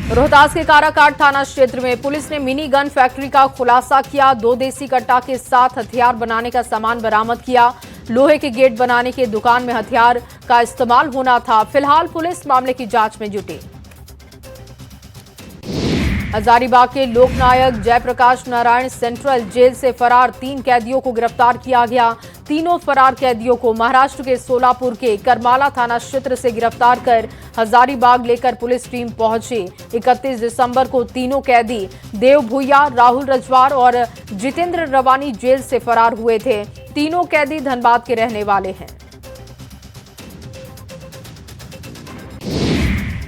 रोहतास के काराकाट थाना क्षेत्र में पुलिस ने मिनी गन फैक्ट्री का खुलासा किया। 2 देसी कट्टा के साथ हथियार बनाने का सामान बरामद किया। लोहे के गेट बनाने के दुकान में हथियार का इस्तेमाल होना था। फिलहाल पुलिस मामले की जांच में जुटी। हजारीबाग के लोकनायक जयप्रकाश नारायण सेंट्रल जेल से फरार 3 कैदियों को गिरफ्तार किया गया। तीनों फरार कैदियों को महाराष्ट्र के सोलापुर के करमाला थाना क्षेत्र से गिरफ्तार कर हजारीबाग लेकर पुलिस टीम पहुंची। 31 दिसंबर को तीनों कैदी देव भुइया, राहुल रजवार और जितेंद्र रवानी जेल से फरार हुए थे। तीनों कैदी धनबाद के रहने वाले हैं।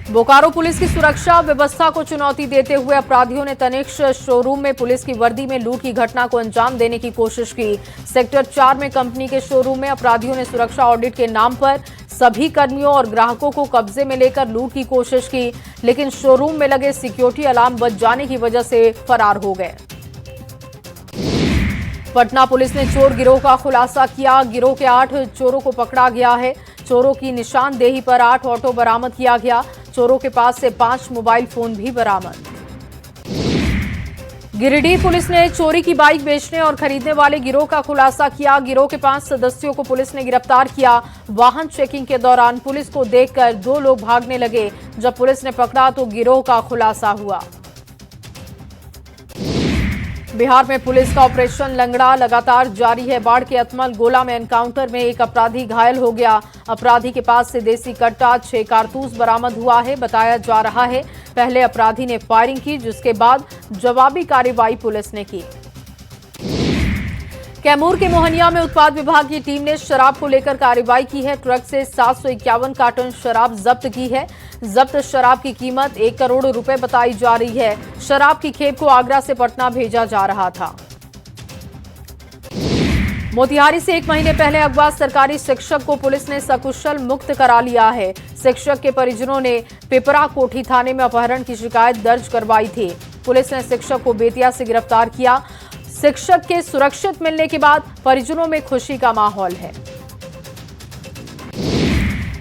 बोकारो पुलिस की सुरक्षा व्यवस्था को चुनौती देते हुए अपराधियों ने तनिष्क शोरूम में पुलिस की वर्दी में लूट की घटना को अंजाम देने की कोशिश की। सेक्टर 4 में कंपनी के शोरूम में अपराधियों ने सुरक्षा ऑडिट के नाम पर सभी कर्मियों और ग्राहकों को कब्जे में लेकर लूट की कोशिश की, लेकिन शोरूम में लगे सिक्योरिटी अलार्म बच जाने की वजह से फरार हो गए। पटना पुलिस ने चोर गिरोह का खुलासा किया। गिरोह के 8 चोरों को पकड़ा गया है। चोरों की निशानदेही पर 8 ऑटो बरामद किया गया। चोरों के पास से 5 मोबाइल फोन भी बरामद। गिरिडीह पुलिस ने चोरी की बाइक बेचने और खरीदने वाले गिरोह का खुलासा किया। गिरोह के 5 सदस्यों को पुलिस ने गिरफ्तार किया। वाहन चेकिंग के दौरान पुलिस को देखकर 2 लोग भागने लगे। जब पुलिस ने पकड़ा तो गिरोह का खुलासा हुआ। बिहार में पुलिस का ऑपरेशन लंगड़ा लगातार जारी है। बाढ़ के अतमल गोला में एनकाउंटर में एक अपराधी घायल हो गया। अपराधी के पास से देसी कट्टा 6 कारतूस बरामद हुआ है। बताया जा रहा है पहले अपराधी ने फायरिंग की, जिसके बाद जवाबी कार्रवाई पुलिस ने की। कैमूर के मोहनिया में उत्पाद विभाग की टीम ने शराब को लेकर कार्रवाई की है। ट्रक से 751 कार्टन शराब जब्त की है। जब्त शराब की कीमत 1 करोड़ रुपए बताई जा रही है। शराब की खेप को आगरा से पटना भेजा जा रहा था। मोतिहारी से 1 महीने पहले अगवा सरकारी शिक्षक को पुलिस ने सकुशल मुक्त करा लिया है। शिक्षक के परिजनों ने पिपरा कोठी थाने में अपहरण की शिकायत दर्ज करवाई थी। पुलिस ने शिक्षक को बेतिया से गिरफ्तार किया। शिक्षक के सुरक्षित मिलने के बाद परिजनों में खुशी का माहौल है।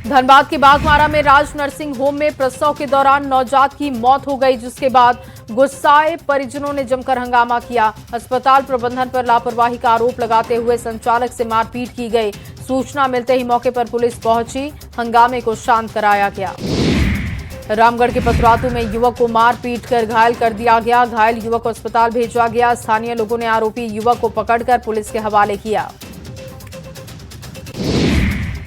धनबाद के बागमारा में राज नर्सिंग होम में प्रसव के दौरान नवजात की मौत हो गई, जिसके बाद गुस्साए परिजनों ने जमकर हंगामा किया। अस्पताल प्रबंधन पर लापरवाही का आरोप लगाते हुए संचालक से मारपीट की गई। सूचना मिलते ही मौके पर पुलिस पहुंची। हंगामे को शांत कराया गया। रामगढ़ के पथरातू में युवक को मार पीट कर घायल कर दिया गया। घायल युवक को अस्पताल भेजा गया। स्थानीय लोगों ने आरोपी युवक को पकड़कर पुलिस के हवाले किया।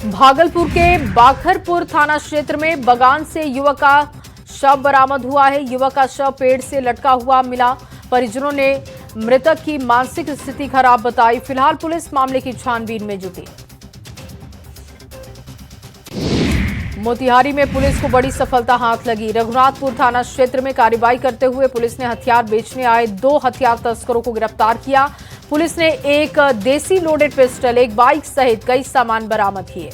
भागलपुर के बाखरपुर थाना क्षेत्र में बगान से युवक का शव बरामद हुआ है। युवक का शव पेड़ से लटका हुआ मिला। परिजनों ने मृतक की मानसिक स्थिति खराब बताई। फिलहाल पुलिस मामले की छानबीन में जुटी। मोतिहारी में पुलिस को बड़ी सफलता हाथ लगी। रघुनाथपुर थाना क्षेत्र में कार्रवाई करते हुए पुलिस ने हथियार बेचने आए 2 हथियार तस्करों को गिरफ्तार किया। पुलिस ने एक देसी लोडेड पिस्टल, एक बाइक सहित कई सामान बरामद किए।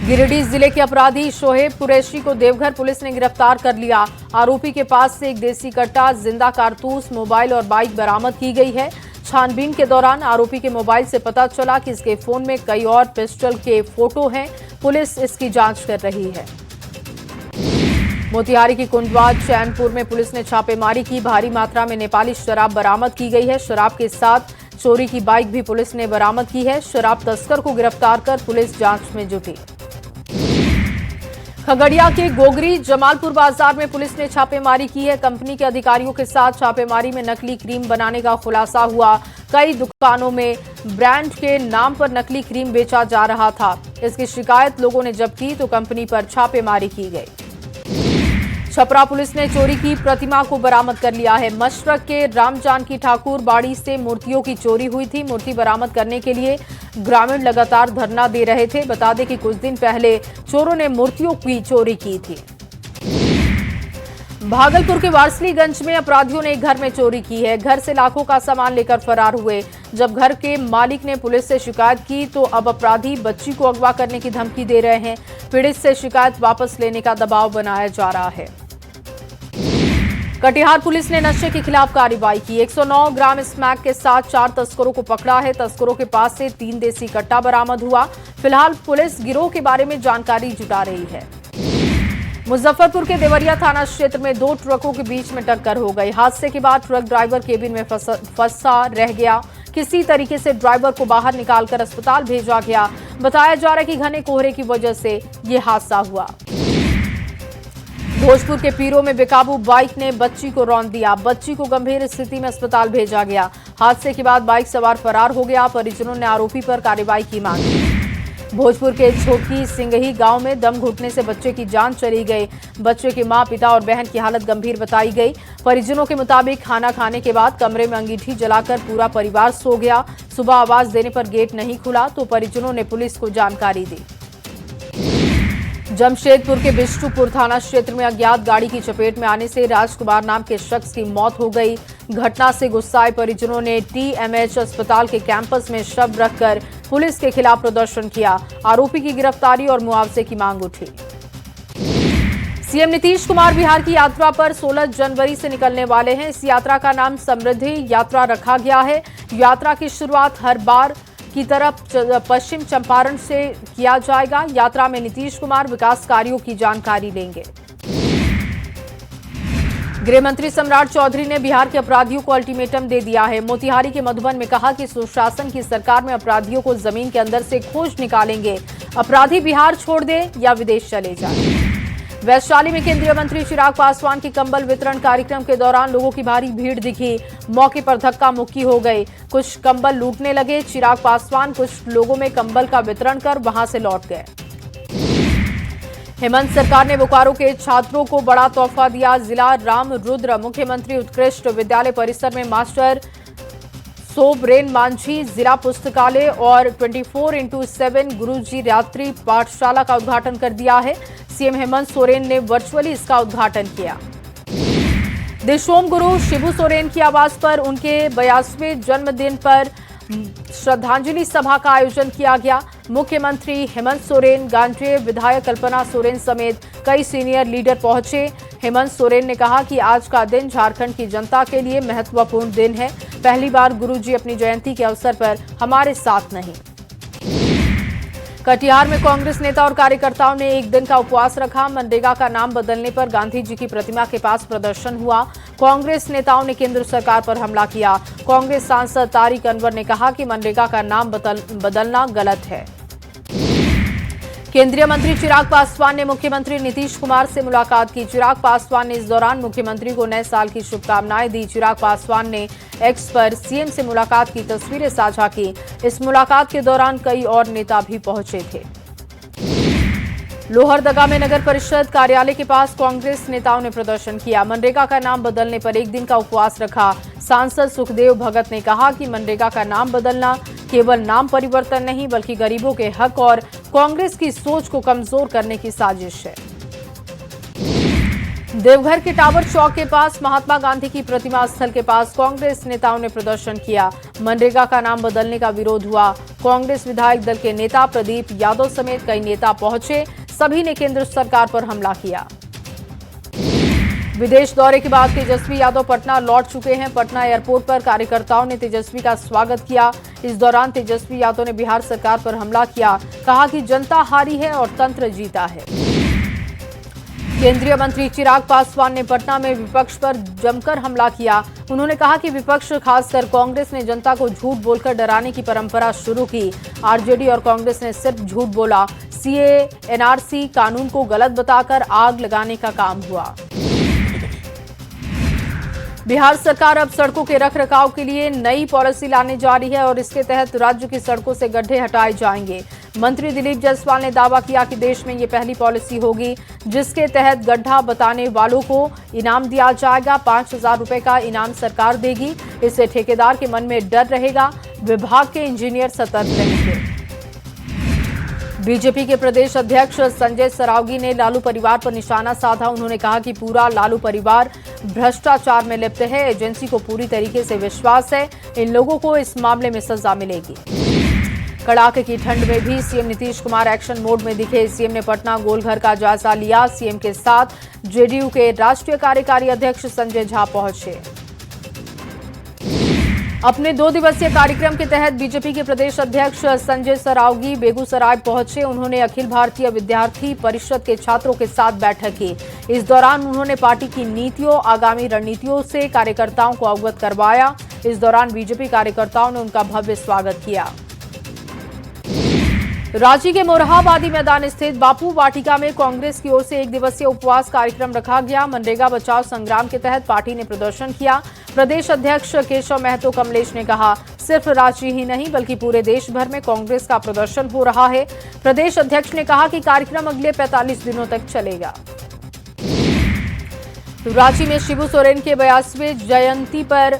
गिरिडीह जिले के अपराधी शोहेब कुरैशी को देवघर पुलिस ने गिरफ्तार कर लिया। आरोपी के पास से एक देसी कट्टा, जिंदा कारतूस, मोबाइल और बाइक बरामद की गई है। छानबीन के दौरान आरोपी के मोबाइल से पता चला कि इसके फोन में कई और पिस्टल के फोटो हैं। पुलिस इसकी जांच कर रही है। मोतिहारी की कुंडवा चैनपुर में पुलिस ने छापेमारी की। भारी मात्रा में नेपाली शराब बरामद की गई है। शराब के साथ चोरी की बाइक भी पुलिस ने बरामद की है। शराब तस्कर को गिरफ्तार कर पुलिस जांच में जुटी। खगड़िया के गोगरी जमालपुर बाजार में पुलिस ने छापेमारी की है। कंपनी के अधिकारियों के साथ छापेमारी में नकली क्रीम बनाने का खुलासा हुआ। कई दुकानों में ब्रांड के नाम पर नकली क्रीम बेचा जा रहा था। इसकी शिकायत लोगों ने जब की तो कंपनी पर छापेमारी की गई। छपरा पुलिस ने चोरी की प्रतिमा को बरामद कर लिया है। मशरक के रामजानकी ठाकुर बाड़ी से मूर्तियों की चोरी हुई थी। मूर्ति बरामद करने के लिए ग्रामीण लगातार धरना दे रहे थे। बता दें कि कुछ दिन पहले चोरों ने मूर्तियों की चोरी की थी। भागलपुर के वारसलीगंज में अपराधियों ने एक घर में चोरी की है। घर से लाखों का सामान लेकर फरार हुए। जब घर के मालिक ने पुलिस से शिकायत की तो अब अपराधी बच्ची को अगवा करने की धमकी दे रहे हैं। पीड़ित से शिकायत वापस लेने का दबाव बनाया जा रहा है। कटिहार पुलिस ने नशे के खिलाफ कार्रवाई की। 109 ग्राम स्मैक के साथ 4 तस्करों को पकड़ा है। तस्करों के पास से 3 देसी कट्टा बरामद हुआ। फिलहाल पुलिस गिरोह के बारे में जानकारी जुटा रही है। मुजफ्फरपुर के देवरिया थाना क्षेत्र में दो ट्रकों के बीच में टक्कर हो गई। हादसे के बाद ट्रक ड्राइवर केबिन में फंसा रह गया। किसी तरीके से ड्राइवर को बाहर निकालकर अस्पताल भेजा गया। बताया जा रहा है कि घने कोहरे की वजह से ये हादसा हुआ। भोजपुर के पीरो में बेकाबू बाइक ने बच्ची को रौंद दिया। बच्ची को गंभीर स्थिति में अस्पताल भेजा गया। हादसे के बाद बाइक सवार फरार हो गया। परिजनों ने आरोपी पर कार्रवाई की मांग की। भोजपुर के छोटी सिंगही गांव में दम घुटने से बच्चे की जान चली गई। बच्चे की मां, पिता और बहन की हालत गंभीर बताई गई। परिजनों के मुताबिक खाना खाने के बाद कमरे में अंगीठी जलाकर पूरा परिवार सो गया। सुबह आवाज देने पर गेट नहीं खुला तो परिजनों ने पुलिस को जानकारी दी। जमशेदपुर के बिष्टुपुर थाना क्षेत्र में अज्ञात गाड़ी की चपेट में आने से राजकुमार नाम के शख्स की मौत हो गई। घटना से गुस्साए परिजनों ने टीएमएच अस्पताल के कैंपस में शव रखकर पुलिस के खिलाफ प्रदर्शन किया। आरोपी की गिरफ्तारी और मुआवजे की मांग उठी। सीएम नीतीश कुमार बिहार की यात्रा पर 16 जनवरी से निकलने वाले हैं। इस यात्रा का नाम समृद्धि यात्रा रखा गया है। यात्रा की शुरुआत हर बार की तरफ पश्चिम चंपारण से किया जाएगा। यात्रा में नीतीश कुमार विकास कार्यों की जानकारी लेंगे। गृह मंत्री सम्राट चौधरी ने बिहार के अपराधियों को अल्टीमेटम दे दिया है। मोतिहारी के मधुबन में कहा कि सुशासन की सरकार में अपराधियों को जमीन के अंदर से खोज निकालेंगे। अपराधी बिहार छोड़ दे या विदेश चले जाए। वैशाली में केंद्रीय मंत्री चिराग पासवान के कंबल वितरण कार्यक्रम के दौरान लोगों की भारी भीड़ दिखी। मौके पर धक्का मुक्की हो गई। कुछ कंबल लूटने लगे। चिराग पासवान कुछ लोगों में कंबल का वितरण कर वहां से लौट गए। हेमंत सरकार ने बोकारो के छात्रों को बड़ा तोहफा दिया। जिला राम रुद्र मुख्यमंत्री उत्कृष्ट विद्यालय परिसर में मास्टर सोबरेन मांझी जिला पुस्तकालय और 24x7 गुरुजी रात्रि पाठशाला का उद्घाटन कर दिया है। सीएम हेमंत सोरेन ने वर्चुअली इसका उद्घाटन किया। देशोम गुरु शिबू सोरेन की आवाज पर उनके 82वें जन्मदिन पर श्रद्धांजलि सभा का आयोजन किया गया। मुख्यमंत्री हेमंत सोरेन, गांजेय विधायक कल्पना सोरेन समेत कई सीनियर लीडर पहुंचे। हेमंत सोरेन ने कहा कि आज का दिन झारखंड की जनता के लिए महत्वपूर्ण दिन है। पहली बार गुरुजी अपनी जयंती के अवसर पर हमारे साथ नहीं। कटिहार में कांग्रेस नेता और कार्यकर्ताओं ने एक दिन का उपवास रखा। मनरेगा का नाम बदलने पर गांधी जी की प्रतिमा के पास प्रदर्शन हुआ। कांग्रेस नेताओं ने केंद्र सरकार पर हमला किया। कांग्रेस सांसद तारिक अनवर ने कहा कि मनरेगा का नाम बदलना गलत है। केंद्रीय मंत्री चिराग पासवान ने मुख्यमंत्री नीतीश कुमार से मुलाकात की। चिराग पासवान ने इस दौरान मुख्यमंत्री को नए साल की शुभकामनाएं दी। चिराग पासवान ने एक्स पर सीएम से मुलाकात की तस्वीरें साझा की। इस मुलाकात के दौरान कई और नेता भी पहुंचे थे। लोहरदगा में नगर परिषद कार्यालय के पास कांग्रेस नेताओं ने प्रदर्शन किया। मनरेगा का नाम बदलने पर एक दिन का उपवास रखा। सांसद सुखदेव भगत ने कहा कि मनरेगा का नाम बदलना केवल नाम परिवर्तन नहीं बल्कि गरीबों के हक और कांग्रेस की सोच को कमजोर करने की साजिश है। देवघर के टावर चौक के पास महात्मा गांधी की प्रतिमा स्थल के पास कांग्रेस नेताओं ने प्रदर्शन किया। मनरेगा का नाम बदलने का विरोध हुआ। कांग्रेस विधायक दल के नेता प्रदीप यादव समेत कई नेता पहुंचे। सभी ने केंद्र सरकार पर हमला किया। विदेश दौरे के बाद तेजस्वी यादव पटना लौट चुके हैं। पटना एयरपोर्ट पर कार्यकर्ताओं ने तेजस्वी का स्वागत किया। इस दौरान तेजस्वी यादव ने बिहार सरकार पर हमला किया। कहा कि जनता हारी है और तंत्र जीता है। केंद्रीय मंत्री चिराग पासवान ने पटना में विपक्ष पर जमकर हमला किया। उन्होंने कहा कि विपक्ष खासकर कांग्रेस ने जनता को झूठ बोलकर डराने की परंपरा शुरू की। आरजेडी और कांग्रेस ने सिर्फ झूठ बोला। सीए एनआरसी कानून को गलत बताकर आग लगाने का काम हुआ। बिहार सरकार अब सड़कों के रखरखाव के लिए नई पॉलिसी लाने जा रही है और इसके तहत राज्य की सड़कों से गड्ढे हटाए जाएंगे। मंत्री दिलीप जायसवाल ने दावा किया कि देश में ये पहली पॉलिसी होगी जिसके तहत गड्ढा बताने वालों को इनाम दिया जाएगा। 5,000 रुपए का इनाम सरकार देगी। इससे ठेकेदार के मन में डर रहेगा। विभाग के इंजीनियर सतर्क रहेंगे। बीजेपी के प्रदेश अध्यक्ष संजय सरावगी ने लालू परिवार पर निशाना साधा। उन्होंने कहा कि पूरा लालू परिवार भ्रष्टाचार में लिप्त है। एजेंसी को पूरी तरीके से विश्वास है इन लोगों को इस मामले में सजा मिलेगी। कड़ाके की ठंड में भी CM Nitish Kumar action mode में दिखे। सीएम ने पटना गोलघर का जायजा लिया। सीएम के साथ जेडीयू के राष्ट्रीय कार्यकारी अध्यक्ष संजय झा पहुंचे। अपने 2 दिवसीय कार्यक्रम के तहत बीजेपी के प्रदेश अध्यक्ष संजय सरावगी बेगूसराय पहुंचे। उन्होंने अखिल भारतीय विद्यार्थी परिषद के छात्रों के साथ बैठक की। इस दौरान उन्होंने पार्टी की नीतियों, आगामी रणनीतियों से कार्यकर्ताओं को अवगत करवाया। इस दौरान बीजेपी कार्यकर्ताओं ने उनका भव्य स्वागत किया। रांची के मोरहाबादी मैदान स्थित बापू वाटिका में कांग्रेस की ओर से 1 दिवसीय उपवास कार्यक्रम रखा गया। मनरेगा बचाओ संग्राम के तहत पार्टी ने प्रदर्शन किया। प्रदेश अध्यक्ष केशव महतो कमलेश ने कहा, सिर्फ रांची ही नहीं बल्कि पूरे देश भर में कांग्रेस का प्रदर्शन हो रहा है। प्रदेश अध्यक्ष ने कहा कि कार्यक्रम अगले 45 दिनों तक चलेगा। रांची में शिबू सोरेन के 82वें जयंती पर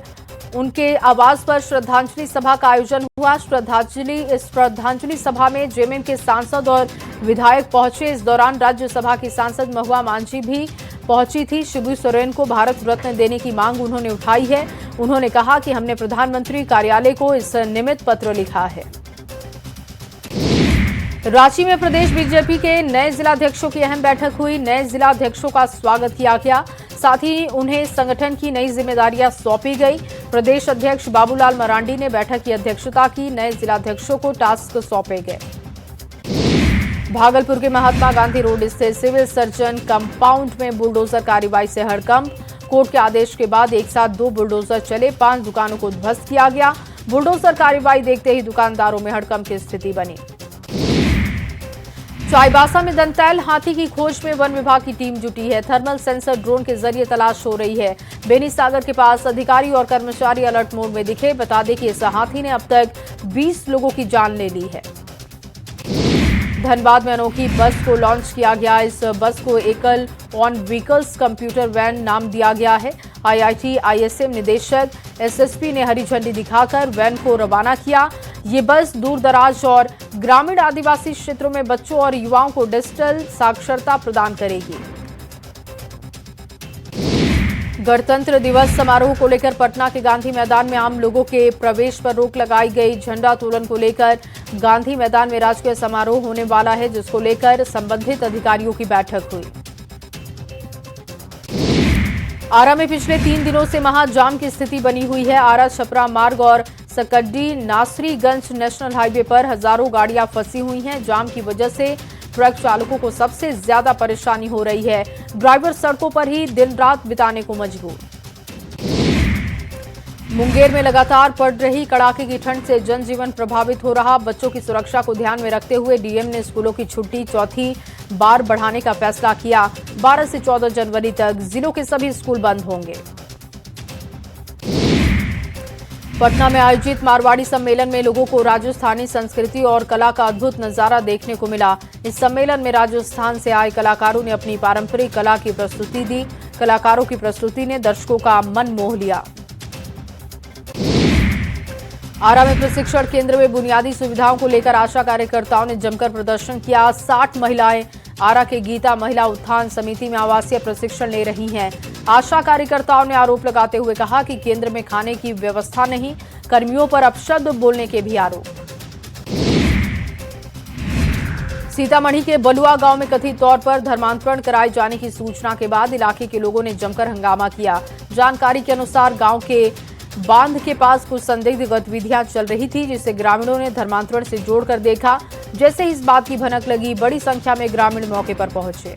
उनके आवास पर श्रद्धांजलि सभा का आयोजन हुआ। श्रद्धांजलि सभा में जेएमएम के सांसद और विधायक पहुंचे। इस दौरान राज्यसभा की सांसद महुआ मांझी भी पहुंची थी। शिबू सोरेन को भारत रत्न देने की मांग उन्होंने उठाई है। उन्होंने कहा कि हमने प्रधानमंत्री कार्यालय को इस निमित्त पत्र लिखा है। रांची में प्रदेश बीजेपी के नए जिलाध्यक्षों की अहम बैठक हुई। नए जिलाध्यक्षों का स्वागत किया गया, साथ ही उन्हें संगठन की नई जिम्मेदारियां सौंपी गई। प्रदेश अध्यक्ष बाबूलाल मरांडी ने बैठक की अध्यक्षता की। नए जिलाध्यक्षों को टास्क सौंपे गए। भागलपुर के महात्मा गांधी रोड स्थित सिविल सर्जन कंपाउंड में बुलडोजर कार्रवाई से हड़कंप। कोर्ट के आदेश के बाद एक साथ 2 बुलडोजर चले। 5 दुकानों को ध्वस्त किया गया। बुलडोजर कार्रवाई देखते ही दुकानदारों में हड़कंप की स्थिति बनी। चाईबासा में दंतैल हाथी की खोज में वन विभाग की टीम जुटी है। थर्मल सेंसर ड्रोन के जरिए तलाश हो रही है। बेनी सागर के पास अधिकारी और कर्मचारी अलर्ट मोड में दिखे। बता दें कि इस हाथी ने अब तक 20 लोगों की जान ले ली है। धनबाद में अनोखी बस को लॉन्च किया गया। इस बस को एकल ऑन व्हीकल्स कंप्यूटर वैन नाम दिया गया है। आईआईटी आईएसएम निदेशक एसएसपी ने हरी झंडी दिखाकर वैन को रवाना किया। ये बस दूर दराज और ग्रामीण आदिवासी क्षेत्रों में बच्चों और युवाओं को डिजिटल साक्षरता प्रदान करेगी। गणतंत्र दिवस समारोह को लेकर पटना के गांधी मैदान में आम लोगों के प्रवेश पर रोक लगाई गई। झंडा तोलन को लेकर गांधी मैदान में राजकीय समारोह होने वाला है, जिसको लेकर संबंधित अधिकारियों की बैठक हुई। आरा में पिछले 3 दिनों से महाजाम की स्थिति बनी हुई है। आरा छपरा मार्ग और सकड्डी नासरीगंज नेशनल हाईवे पर हजारों गाड़ियां फंसी हुई हैं। जाम की वजह से ट्रक चालकों को सबसे ज्यादा परेशानी हो रही है। ड्राइवर सड़कों पर ही दिन रात बिताने को मजबूर। मुंगेर में लगातार पड़ रही कड़ाके की ठंड से जनजीवन प्रभावित हो रहा। बच्चों की सुरक्षा को ध्यान में रखते हुए डीएम ने स्कूलों की छुट्टी चौथी बार बढ़ाने का फैसला किया। 12 से 14 जनवरी तक जिलों के सभी स्कूल बंद होंगे। पटना में आयोजित मारवाड़ी सम्मेलन में लोगों को राजस्थानी संस्कृति और कला का अद्भुत नजारा देखने को मिला। इस सम्मेलन में राजस्थान से आए कलाकारों ने अपनी पारंपरिक कला की प्रस्तुति दी। कलाकारों की प्रस्तुति ने दर्शकों का मन मोह लिया। आरा में प्रशिक्षण केंद्र में बुनियादी सुविधाओं को लेकर आशा कार्यकर्ताओं ने जमकर प्रदर्शन किया। 60 महिलाएं आरा के गीता महिला उत्थान समिति में आवासीय प्रशिक्षण ले रही हैं। आशा कार्यकर्ताओं ने आरोप लगाते हुए कहा कि केंद्र में खाने की व्यवस्था नहीं, कर्मियों पर अपशब्द बोलने के भी आरोप। सीतामढ़ी के बलुआ गांव में कथित तौर पर धर्मांतरण कराए जाने की सूचना के बाद इलाके के लोगों ने जमकर हंगामा किया। जानकारी के अनुसार गांव के बांध के पास कुछ संदिग्ध गतिविधियां चल रही थी, जिसे ग्रामीणों ने धर्मांतरण से जोड़कर देखा। जैसे इस बात की भनक लगी, बड़ी संख्या में ग्रामीण मौके पर पहुंचे।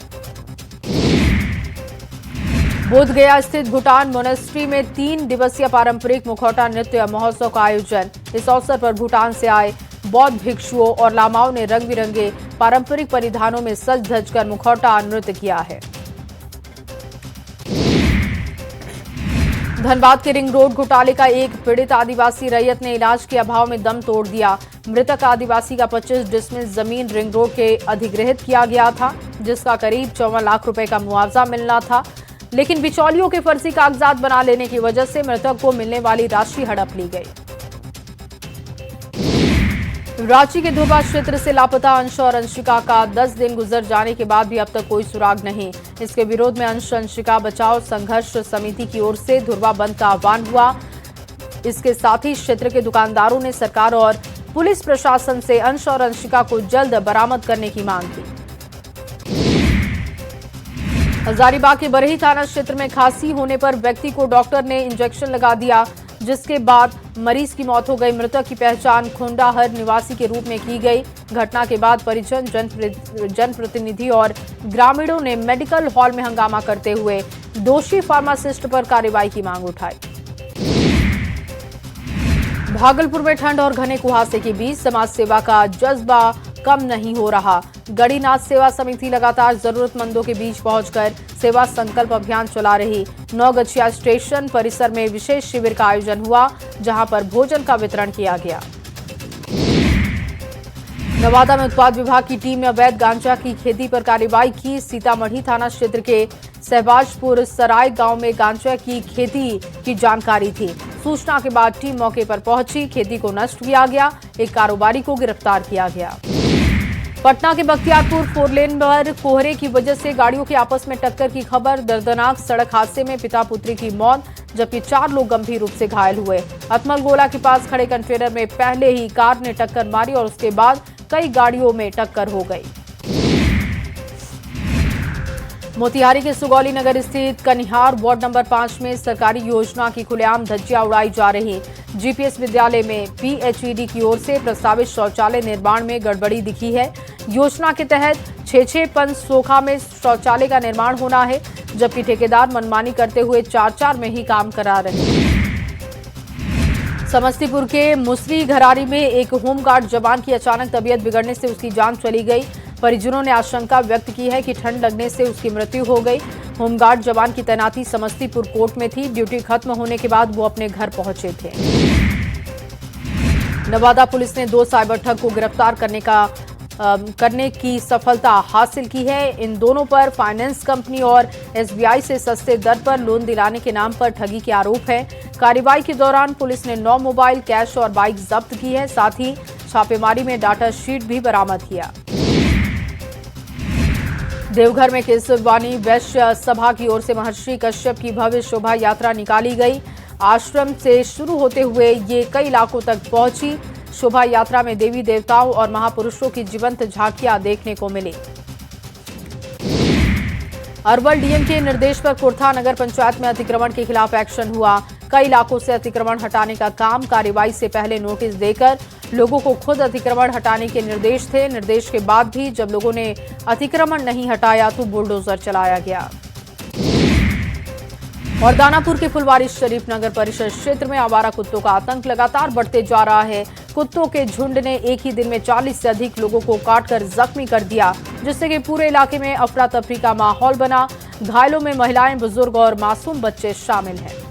बोधगया स्थित भूटान मोनेस्ट्री में 3 दिवसीय पारंपरिक मुखौटा नृत्य महोत्सव का आयोजन। इस अवसर पर भूटान से आए बौद्ध भिक्षुओं और लामाओं ने रंग बिरंगे पारंपरिक परिधानों में सज धज कर मुखौटा नृत्य किया है। धनबाद के रिंग रोड घोटाले का एक पीड़ित आदिवासी रैयत ने इलाज के अभाव में दम तोड़ दिया। मृतक आदिवासी का 25 डिसमिल जमीन रिंग रोड के अधिग्रहित किया गया था, जिसका करीब 54 लाख रुपए का मुआवजा मिलना था, लेकिन बिचौलियों के फर्जी कागजात बना लेने की वजह से मृतक को मिलने वाली राशि हड़प ली गई। रांची के धुर्वा क्षेत्र से लापता अंश और अंशिका का 10 दिन गुजर जाने के बाद भी अब तक कोई सुराग नहीं। इसके विरोध में अंश अंशिका बचाओ संघर्ष समिति की ओर से धुर्वा बंद का आह्वान हुआ। इसके साथ ही क्षेत्र के दुकानदारों ने सरकार और पुलिस प्रशासन से अंश और अंशिका को जल्द बरामद करने की मांग की। हजारीबाग के बरही थाना क्षेत्र में खांसी होने पर व्यक्ति को डॉक्टर ने इंजेक्शन लगा दिया। जिसके बाद मरीज की मौत हो गई। मृतक की पहचान खोंडाहर निवासी के रूप में की गई। घटना के बाद परिजन, जनप्रतिनिधि और ग्रामीणों ने मेडिकल हॉल में हंगामा करते हुए दोषी फार्मासिस्ट पर कार्रवाई की मांग उठाई। भागलपुर में ठंड और घने कुहासे के बीच समाज सेवा का जज्बा कम नहीं हो रहा। गणिनाथ सेवा समिति लगातार जरूरतमंदों के बीच पहुंचकर सेवा संकल्प अभियान चला रही। नौगछिया स्टेशन परिसर में विशेष शिविर का आयोजन हुआ, जहां पर भोजन का वितरण किया गया। नवादा में उत्पाद विभाग की टीम ने अवैध गांजा की खेती पर कार्रवाई की। सीतामढ़ी थाना क्षेत्र के सहबाजपुर सराय गांव में गांजा की खेती की जानकारी थी। सूचना के बाद टीम मौके पर पहुंची। खेती को नष्ट किया गया। एक कारोबारी को गिरफ्तार किया गया। पटना के बख्तियारपुर 4 लेन पर कोहरे की वजह से गाड़ियों के आपस में टक्कर की खबर। दर्दनाक सड़क हादसे में पिता पुत्री की मौत, जबकि 4 लोग गंभीर रूप से घायल हुए। अतमल गोला के पास खड़े कंटेनर में पहले ही कार ने टक्कर मारी और उसके बाद कई गाड़ियों में टक्कर हो गई। मोतिहारी के सुगौली नगर स्थित कनिहार वार्ड नंबर 5 में सरकारी योजना की खुलेआम धज्जियां उड़ाई जा रही। जीपीएस विद्यालय में पीएचईडी की ओर से प्रस्तावित शौचालय निर्माण में गड़बड़ी दिखी है। योजना के तहत 6-6 पंचसोखा में शौचालय का निर्माण होना है, जबकि ठेकेदार मनमानी करते हुए 4-4 में ही काम करा रहे हैं। समस्तीपुर के मुसरी घरारी में एक होमगार्ड जवान की अचानक तबीयत बिगड़ने से उसकी जान चली गई। परिजनों ने आशंका व्यक्त की है कि ठंड लगने से उसकी मृत्यु हो गई। होमगार्ड जवान की तैनाती समस्तीपुर कोर्ट में थी। ड्यूटी खत्म होने के बाद वो अपने घर पहुंचे थे। नवादा पुलिस ने 2 साइबर ठग को गिरफ्तार करने की सफलता हासिल की है। इन दोनों पर फाइनेंस कंपनी और एसबीआई से सस्ते दर पर लोन दिलाने के नाम पर ठगी के आरोप है। कार्रवाई के दौरान पुलिस ने 9 मोबाइल, कैश और बाइक जब्त की है। साथ ही छापेमारी में डाटा शीट भी बरामद किया। देवघर में केसरवानी वैश्य सभा की ओर से महर्षि कश्यप की भव्य शोभा यात्रा निकाली गई। आश्रम से शुरू होते हुए ये कई इलाकों तक पहुंची। शोभा यात्रा में देवी देवताओं और महापुरुषों की जीवंत झांकियां देखने को मिली। अरवल डीएम के निर्देश पर कुर्था नगर पंचायत में अतिक्रमण के खिलाफ एक्शन हुआ। कई इलाकों से अतिक्रमण हटाने का काम। कार्रवाई से पहले नोटिस देकर लोगों को खुद अतिक्रमण हटाने के निर्देश थे। निर्देश के बाद भी जब लोगों ने अतिक्रमण नहीं हटाया तो बुलडोजर चलाया गया। और दानापुर के फुलवारी शरीफ नगर परिषद क्षेत्र में आवारा कुत्तों का आतंक लगातार बढ़ते जा रहा है। कुत्तों के झुंड ने एक ही दिन में 40 से अधिक लोगों को काटकर जख्मी कर दिया, जिससे कि पूरे इलाके में अफरा तफरी का माहौल बना। घायलों में महिलाएं, बुजुर्ग और मासूम बच्चे शामिल हैं।